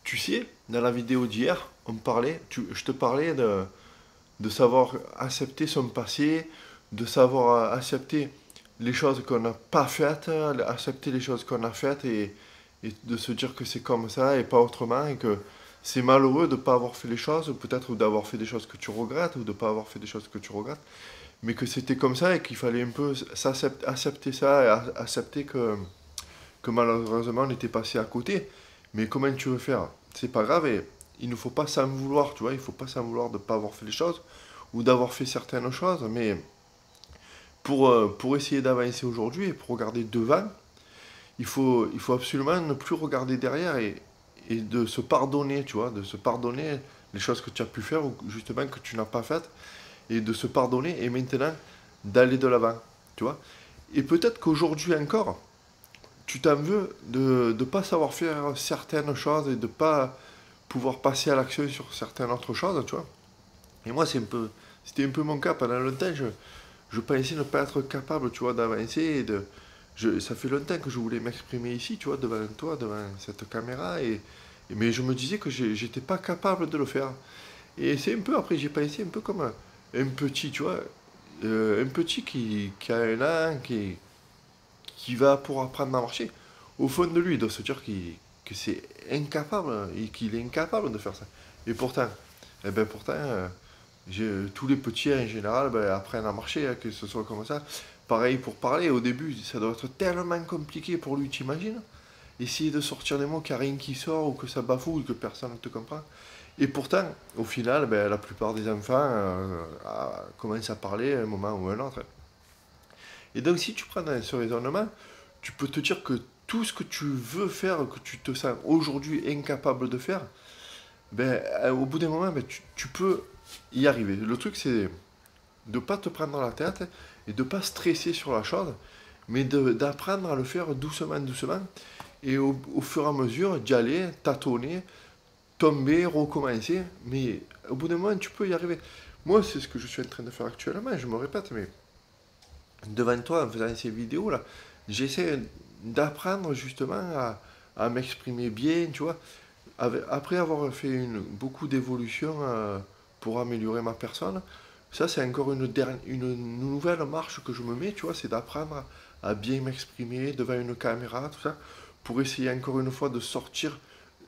Tu sais, dans la vidéo d'hier, je te parlais de savoir accepter son passé, de savoir accepter les choses qu'on n'a pas faites, accepter les choses qu'on a faites et de se dire que c'est comme ça et pas autrement et que c'est malheureux de ne pas avoir fait les choses, ou peut-être d'avoir fait des choses que tu regrettes ou de ne pas avoir fait des choses que tu regrettes, mais que c'était comme ça et qu'il fallait un peu accepter ça et accepter que malheureusement on était passé à côté. Mais comment tu veux faire? C'est pas grave et il ne faut pas s'en vouloir, tu vois, il faut pas s'en vouloir de ne pas avoir fait les choses ou d'avoir fait certaines choses, mais pour essayer d'avancer aujourd'hui et pour regarder devant, il faut absolument ne plus regarder derrière et de se pardonner, tu vois, de se pardonner les choses que tu as pu faire ou justement que tu n'as pas faites et de se pardonner et maintenant d'aller de l'avant, tu vois. Et peut-être qu'aujourd'hui encore, tu t'en veux de ne pas savoir faire certaines choses et de pas pouvoir passer à l'action sur certaines autres choses, tu vois. Et moi, c'était un peu mon cas. Pendant longtemps, je pensais ne pas être capable, tu vois, d'avancer. Ça fait longtemps que je voulais m'exprimer ici, tu vois, devant toi, devant cette caméra. Mais je me disais que j'étais pas capable de le faire. Et c'est un peu, après, j'ai pensé un peu comme un petit, tu vois, un petit qui a un an, qui va pour apprendre à marcher. Au fond de lui, il doit se dire que c'est incapable et qu'il est incapable de faire ça. Et pourtant, pourtant, tous les petits en général apprennent à marcher, hein, que ce soit comme ça. Pareil pour parler, au début, ça doit être tellement compliqué pour lui, t'imagines? Essayer de sortir des mots, qu'il n'y a rien qui sort, ou que ça bafouille, que personne ne te comprend. Et pourtant, au final, la plupart des enfants commencent à parler à un moment ou à un autre. Et donc, si tu prends dans ce raisonnement, tu peux te dire que tout ce que tu veux faire, que tu te sens aujourd'hui incapable de faire, au bout d'un moment, tu peux y arriver. Le truc, c'est de ne pas te prendre la tête et de ne pas stresser sur la chose, mais d'apprendre à le faire doucement, doucement, et au fur et à mesure d'y aller, tâtonner, tomber, recommencer, mais au bout d'un moment, tu peux y arriver. Moi, c'est ce que je suis en train de faire actuellement, je me répète, mais devant toi, en faisant ces vidéos-là, j'essaie d'apprendre justement à m'exprimer bien, tu vois. Après avoir fait beaucoup d'évolutions pour améliorer ma personne, ça c'est encore une nouvelle marche que je me mets, tu vois, c'est d'apprendre à bien m'exprimer devant une caméra, tout ça, pour essayer encore une fois de sortir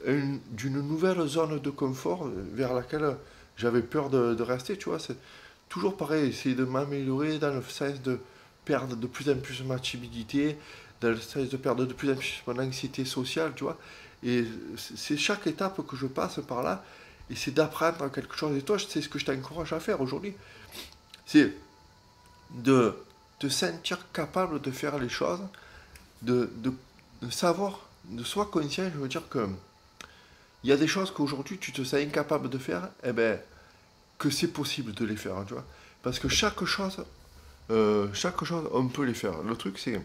d'une nouvelle zone de confort vers laquelle j'avais peur de rester, tu vois. C'est toujours pareil, essayer de m'améliorer dans le sens de perdre de plus en plus ma timidité, dans le sens de perdre de plus en plus mon anxiété sociale, tu vois. Et c'est chaque étape que je passe par là, et c'est d'apprendre quelque chose. Et toi, c'est ce que je t'encourage à faire aujourd'hui. C'est de te sentir capable de faire les choses, de savoir, de soi conscient, je veux dire que il y a des choses qu'aujourd'hui tu te sens incapable de faire, eh ben, que c'est possible de les faire, hein, tu vois. Parce que chaque chose, on peut les faire. Le truc, c'est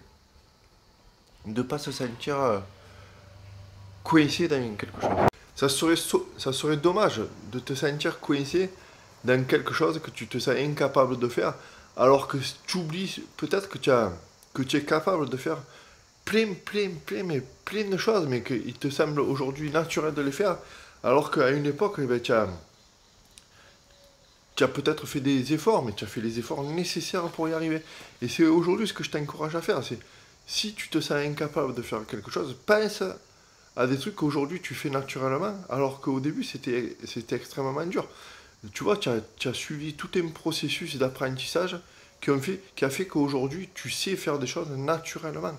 de ne pas se sentir coincé dans quelque chose. Ça serait dommage de te sentir coincé dans quelque chose que tu te sens incapable de faire, alors que tu oublies peut-être que tu es capable de faire mais plein de choses, mais qu'il te semble aujourd'hui naturel de les faire, alors qu'à une époque, tu as peut-être fait des efforts, mais tu as fait les efforts nécessaires pour y arriver. Et c'est aujourd'hui ce que je t'encourage à faire. C'est si tu te sens incapable de faire quelque chose, pense à des trucs qu'aujourd'hui tu fais naturellement, alors qu'au début c'était extrêmement dur. Tu vois, tu as suivi tout un processus d'apprentissage qui a fait qu'aujourd'hui tu sais faire des choses naturellement.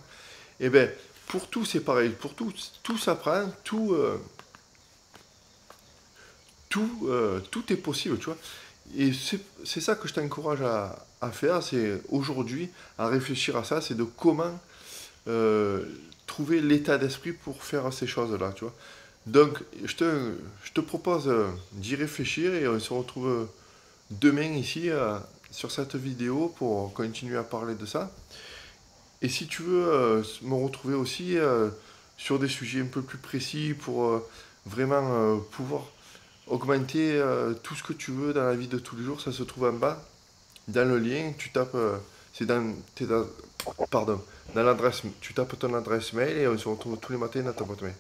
Et bien, pour tout c'est pareil. Pour tout s'apprend, tout est possible, tu vois. Et c'est ça que je t'encourage à faire, c'est aujourd'hui à réfléchir à ça, c'est de comment euh, trouver l'état d'esprit pour faire ces choses-là, tu vois. Donc, je te propose d'y réfléchir et on se retrouve demain ici sur cette vidéo pour continuer à parler de ça. Et si tu veux me retrouver aussi sur des sujets un peu plus précis pour vraiment pouvoir augmenter tout ce que tu veux dans la vie de tous les jours, ça se trouve en bas. Dans le lien, tu tapes, pardon, dans l'adresse, tu tapes ton adresse mail et on se retrouve tous les matins dans ta boîte mail.